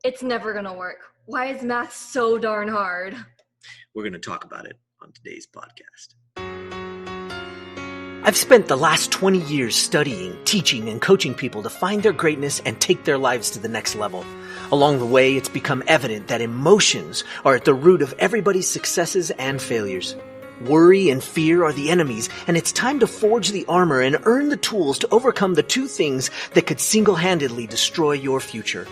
It's never gonna work. Why is math so darn hard? We're going to talk about it on today's podcast. I've spent the last 20 years studying, teaching, and coaching people to find their greatness and take their lives to the next level. Along the way, it's become evident that emotions are at the root of everybody's successes and failures. Worry and fear are the enemies, and it's time to forge the armor and earn the tools to overcome the two things that could single-handedly destroy your future.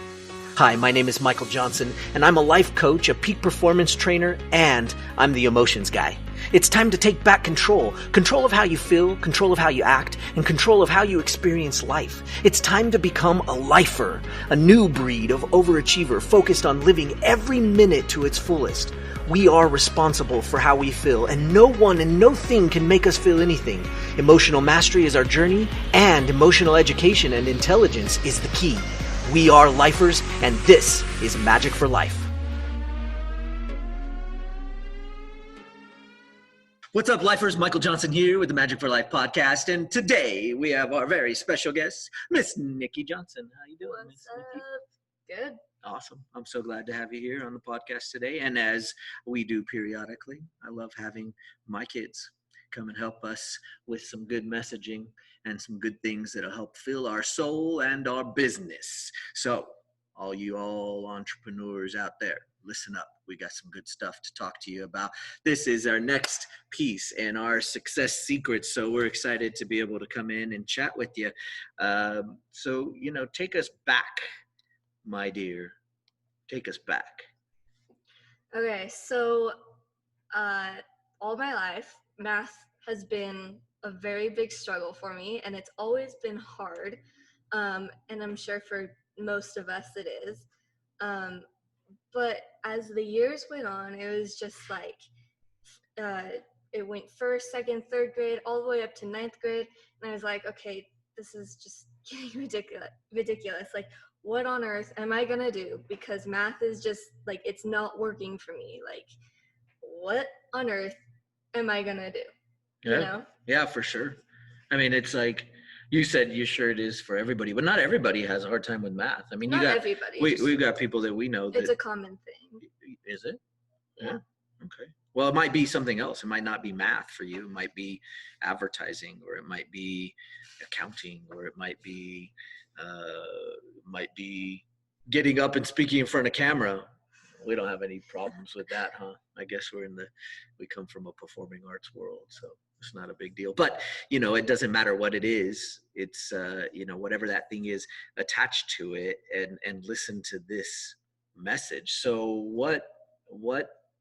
Hi, my name is Michael Johnson, and I'm a life coach, a peak performance trainer, and I'm the emotions guy. It's time to take back control. Control of how you feel, control of how you act, and control of how you experience life. It's time to become a lifer, a new breed of overachiever focused on living every minute to its fullest. We are responsible for how we feel, and no one and no thing can make us feel anything. Emotional mastery is our journey, and emotional education and intelligence is the key. We are lifers, and this is Magic for Life. What's up, lifers? Michael Johnson here with the Magic for Life podcast, and today we have our very special guest, Miss Nikki Johnson. How you doing, Miss Nikki? Good. Awesome. I'm so glad to have you here on the podcast today. And as we do periodically, I love having my kids come and help us with some good messaging and some good things that'll help fill our soul and our business. So all entrepreneurs out there, listen up. We got some good stuff to talk to you about. This is our next piece in our success secrets. So we're excited to be able to come in and chat with you. So, take us back, my dear. Take us back. Okay, so all my life, math has been a very big struggle for me, and it's always been hard. And I'm sure for most of us it is. But as the years went on, it was just like it went first, second, third grade, all the way up to ninth grade. And I was like, okay, this is just getting ridiculous. Like, what on earth am I going to do? Because math is just like, it's not working for me. Like, what on earth am I going to do? Yeah. You know? Yeah, for sure. I mean, it's like you said, you sure it is for everybody, but not everybody has a hard time with math. I mean, everybody. We've got people that we know that it's a common thing. Is it? Yeah. Okay. Well, it might be something else. It might not be math for you. It might be advertising, or it might be accounting, or it might be getting up and speaking in front of camera. We don't have any problems with that, huh? I guess we come from a performing arts world, so it's not a big deal. But, it doesn't matter what it is. It's, whatever that thing is, attached to it and listen to this message. So what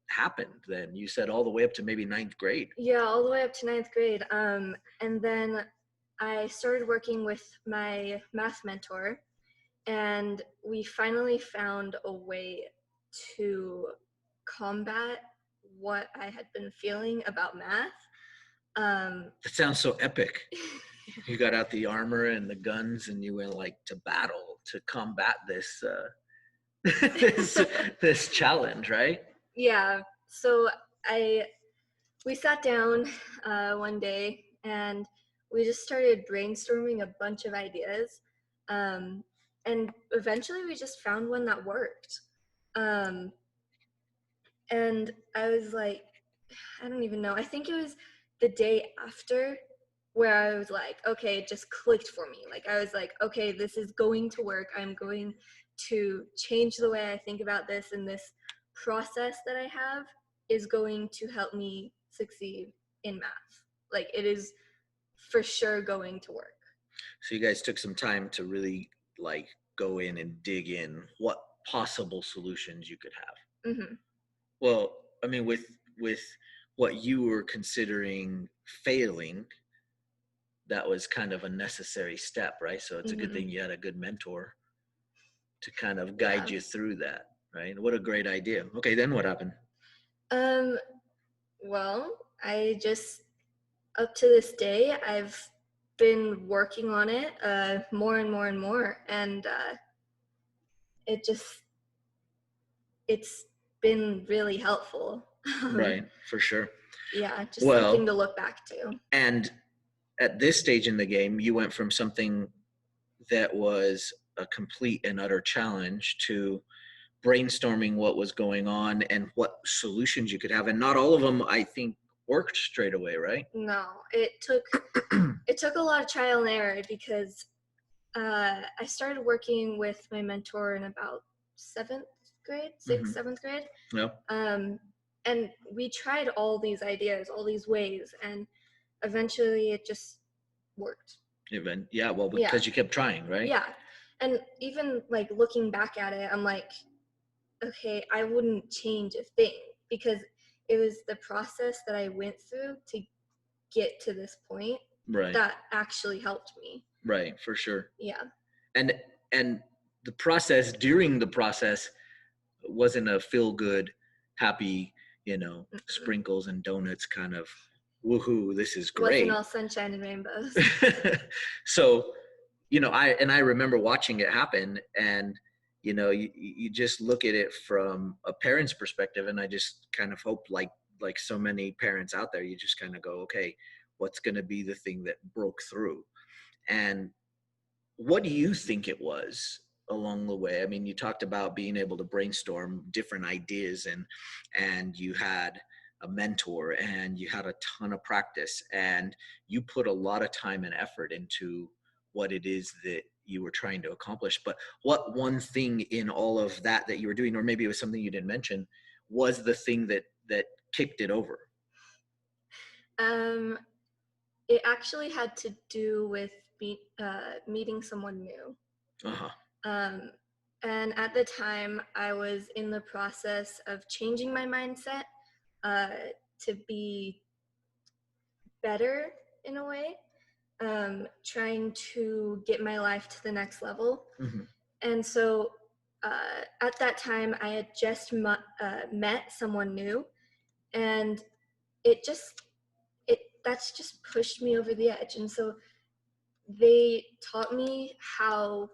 happened then? You said all the way up to maybe ninth grade. Yeah, all the way up to ninth grade. And then I started working with my math mentor, and we finally found a way to combat what I had been feeling about math. That sounds so epic. You got out the armor and the guns, and you went to battle to combat this this challenge, right? Yeah. So we sat down one day, and we just started brainstorming a bunch of ideas. And eventually we just found one that worked. And I was like, I don't even know. I think it was the day after where I was like, okay, it just clicked for me. Like, I was like, okay, this is going to work. I'm going to change the way I think about this, and this process that I have is going to help me succeed in math. Like, it is for sure going to work. So you guys took some time to really go in and dig in what possible solutions you could have. Mm-hmm. Well, I mean, with what you were considering failing, that was kind of a necessary step, right? So it's a good thing you had a good mentor to kind of guide you through that, right? What a great idea. Okay, then what happened? Well, I just, up to this day, I've been working on it more and more and more, and it's been really helpful. Right, for sure. Yeah, just something to look back to. And at this stage in the game, you went from something that was a complete and utter challenge to brainstorming what was going on and what solutions you could have. And not all of them, I think, worked straight away, right? No, it took a lot of trial and error because I started working with my mentor in about seventh grade, Mhm. seventh grade. Yeah. And we tried all these ideas, all these ways, and eventually it just worked. Even yeah, well, Yeah. because you kept trying, right? Yeah. And even like looking back at it, I'm like, okay, I wouldn't change a thing because it was the process that I went through to get to this point Right. that actually helped me. Right, for sure. Yeah. And the process, during the process, wasn't a feel good, happy, sprinkles and donuts kind of woohoo, this is Wasn't great. all sunshine and rainbows. So, I remember watching it happen, and you just look at it from a parent's perspective, and I just kind of hope, like so many parents out there, you just kind of go, okay, what's going to be the thing that broke through? And what do you think it was along the way? I mean, you talked about being able to brainstorm different ideas, and you had a mentor, and you had a ton of practice, and you put a lot of time and effort into what it is that you were trying to accomplish. But what one thing in all of that you were doing, or maybe it was something you didn't mention, was the thing that kicked it over? It actually had to do with meeting someone new. Uh-huh. And at the time, I was in the process of changing my mindset to be better in a way, trying to get my life to the next level. Mm-hmm. And so at that time, I had just met someone new, and that's just pushed me over the edge. And so they taught me how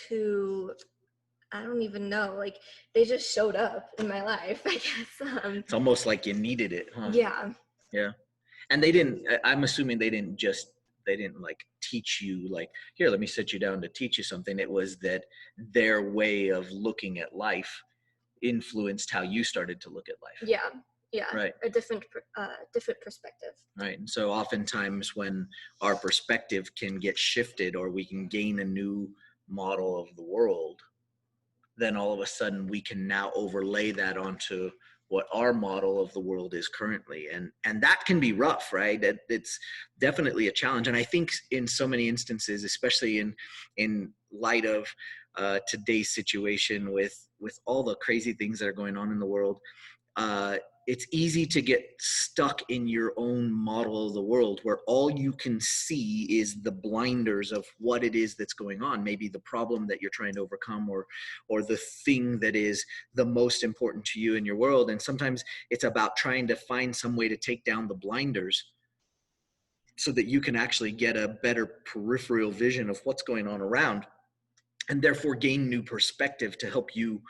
to, I don't even know, like they just showed up in my life, I guess. It's almost like you needed it, huh? Yeah. Yeah. And they didn't, I'm assuming they didn't like teach you, like, here, let me sit you down to teach you something. It was that their way of looking at life influenced how you started to look at life. Yeah. Yeah. Right. A different perspective. Right. And so oftentimes when our perspective can get shifted, or we can gain a new model of the world, then all of a sudden we can now overlay that onto what our model of the world is currently, and that can be rough, right? It's definitely a challenge. And I think in so many instances, especially in light of today's situation with all the crazy things that are going on in the world, it's easy to get stuck in your own model of the world, where all you can see is the blinders of what it is that's going on, maybe the problem that you're trying to overcome, or the thing that is the most important to you in your world. And sometimes it's about trying to find some way to take down the blinders so that you can actually get a better peripheral vision of what's going on around, and therefore gain new perspective to help you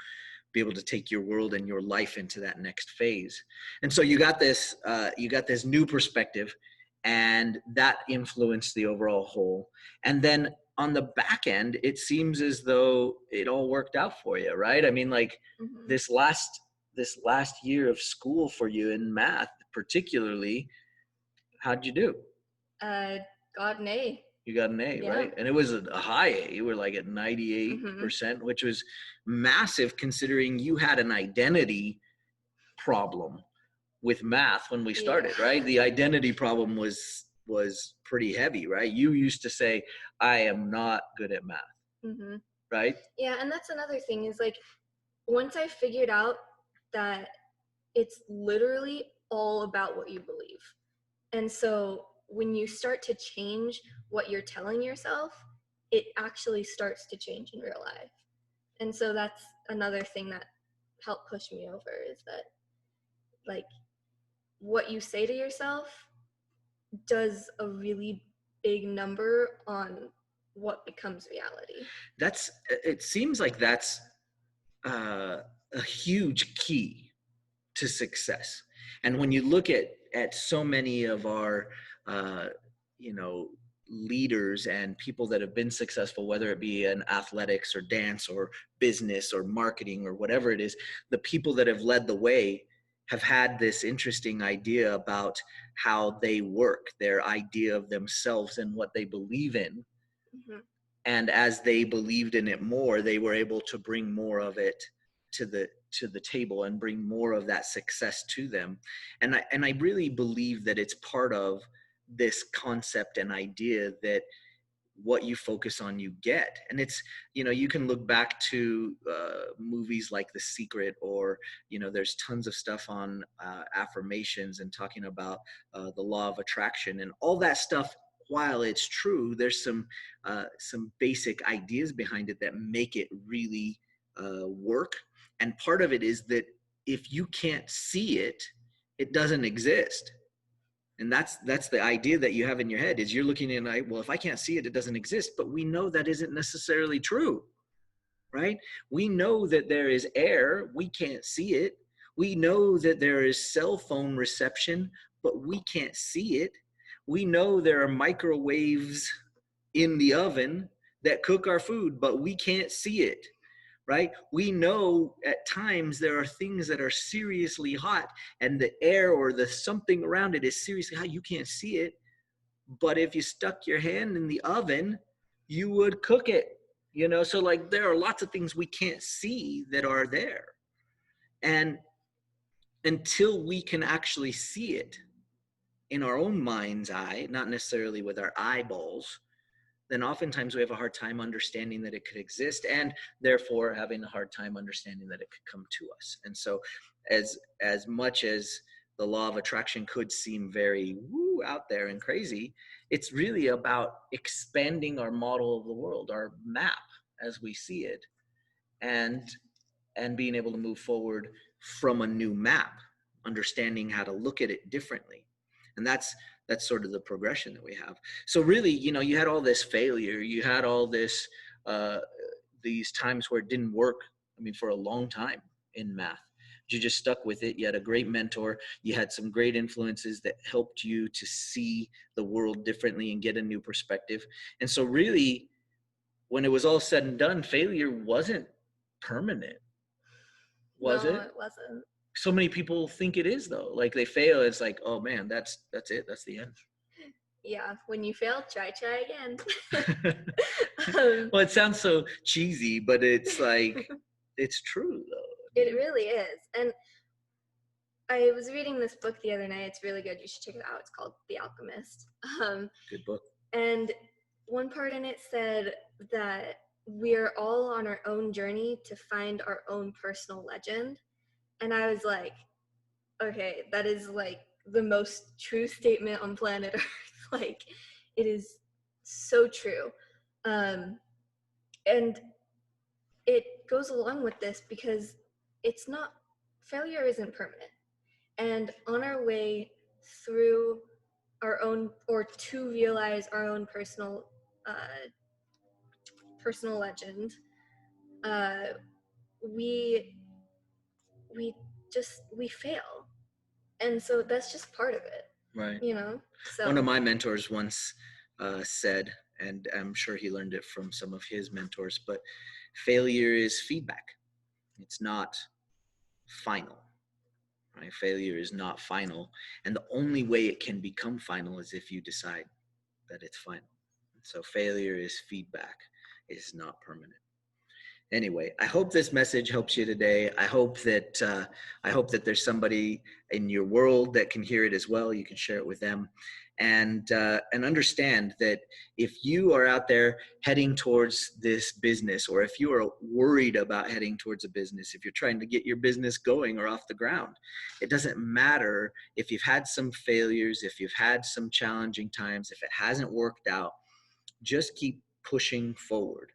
be able to take your world and your life into that next phase. And so you got this new perspective, and that influenced the overall whole. And then on the back end, it seems as though it all worked out for you, right? I mean, like, Mm-hmm. this last year of school for you in math particularly, how'd you do? Got an A. You got an A, Yeah. right? And it was a high A. You were like at 98%, Mm-hmm. which was massive considering you had an identity problem with math when we started, Yeah. right? The identity problem was pretty heavy, right? You used to say, I am not good at math, Mm-hmm. right? Yeah, and that's another thing is like, once I figured out that it's literally all about what you believe. And so when you start to change what you're telling yourself, it actually starts to change in real life. And so that's another thing that helped push me over, is that like what you say to yourself does a really big number on what becomes reality. It seems like that's a huge key to success. And when you look at so many of our, uh, you know, leaders and people that have been successful, whether it be in athletics or dance or business or marketing or whatever it is, the people that have led the way have had this interesting idea about how they work, their idea of themselves and what they believe in. Mhm. And as they believed in it more, they were able to bring more of it to the table and bring more of that success to them. And I really believe that it's part of this concept and idea that what you focus on you get. And it's, you can look back to movies like The Secret, or there's tons of stuff on affirmations and talking about the law of attraction and all that stuff. While it's true, there's some basic ideas behind it that make it really work. And part of it is that if you can't see it, it doesn't exist. And that's the idea that you have in your head, is you're looking in, well, if I can't see it, it doesn't exist. But we know that isn't necessarily true, right? We know that there is air, we can't see it. We know that there is cell phone reception, but we can't see it. We know there are microwaves in the oven that cook our food, but we can't see it, right? We know at times there are things that are seriously hot, and the air or the something around it is seriously hot. You can't see it, but if you stuck your hand in the oven, you would cook it. So like there are lots of things we can't see that are there. And until we can actually see it in our own mind's eye, not necessarily with our eyeballs, then oftentimes we have a hard time understanding that it could exist, and therefore having a hard time understanding that it could come to us. And so as much as the law of attraction could seem very woo out there and crazy, it's really about expanding our model of the world, our map as we see it, and being able to move forward from a new map, understanding how to look at it differently. And that's sort of the progression that we have. So really, you had all this failure, you had all this these times where it didn't work. I mean, for a long time in math, you just stuck with it. You had a great mentor, you had some great influences that helped you to see the world differently and get a new perspective. And so really, when it was all said and done, failure wasn't permanent, was No, it? it wasn't. So many people think it is, though. Like they fail, it's like, oh man, that's it, that's the end. Yeah, when you fail, try again. um, Well, it sounds so cheesy, but it's like, it's true though. it really is. And I was reading this book the other night. It's really good. You should check it out. It's called The Alchemist. Good book. And one part in it said that we're all on our own journey to find our own personal legend. And I was like, okay, that is like the most true statement on planet Earth. Like, it is so true. And it goes along with this because it's not, failure isn't permanent. And on our way through our own, or to realize our own personal legend, uh, we we fail, and so that's just part of it, Right. So One of my mentors once said, and I'm sure he learned it from some of his mentors, but failure is feedback. It's not final. Right? Failure is not final, and the only way it can become final is if you decide that it's final. So failure is feedback. It's not permanent. Anyway, I hope this message helps you today. I hope that there's somebody in your world that can hear it as well. You can share it with them, and understand that if you are out there heading towards this business, or if you are worried about heading towards a business, if you're trying to get your business going or off the ground, it doesn't matter if you've had some failures, if you've had some challenging times, if it hasn't worked out. Just keep pushing forward.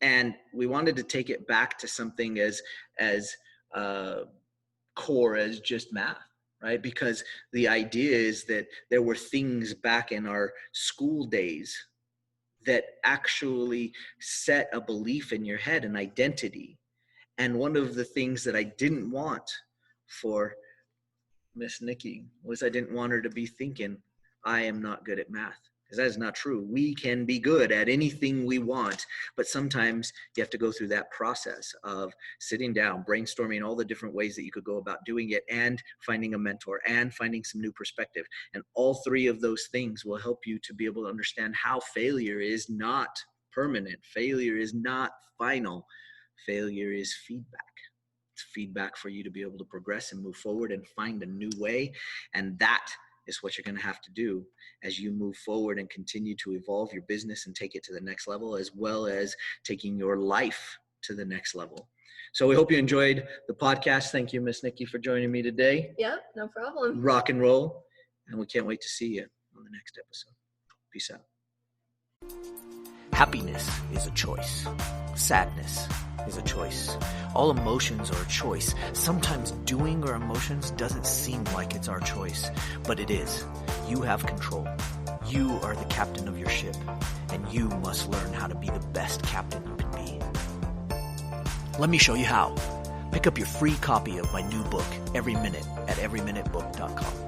And we wanted to take it back to something as core as just math, right? Because the idea is that there were things back in our school days that actually set a belief in your head, an identity. And one of the things that I didn't want for Miss Nikki was, I didn't want her to be thinking, I am not good at math. because that is not true. We can be good at anything we want, but sometimes you have to go through that process of sitting down, brainstorming all the different ways that you could go about doing it, and finding a mentor and finding some new perspective. And all three of those things will help you to be able to understand how failure is not permanent. Failure is not final. Failure is feedback. It's feedback for you to be able to progress and move forward and find a new way. And that is what you're going to have to do as you move forward and continue to evolve your business and take it to the next level, as well as taking your life to the next level. So we hope you enjoyed the podcast. Thank you, Miss Nikki, for joining me today. Yep, no problem. Rock and roll. And we can't wait to see you on the next episode. Peace out. Happiness is a choice. Sadness is a choice. All emotions are a choice. Sometimes doing our emotions doesn't seem like it's our choice, but it is. You have control. You are the captain of your ship, and you must learn how to be the best captain you can be. Let me show you how. Pick up your free copy of my new book, Every Minute, at everyminutebook.com.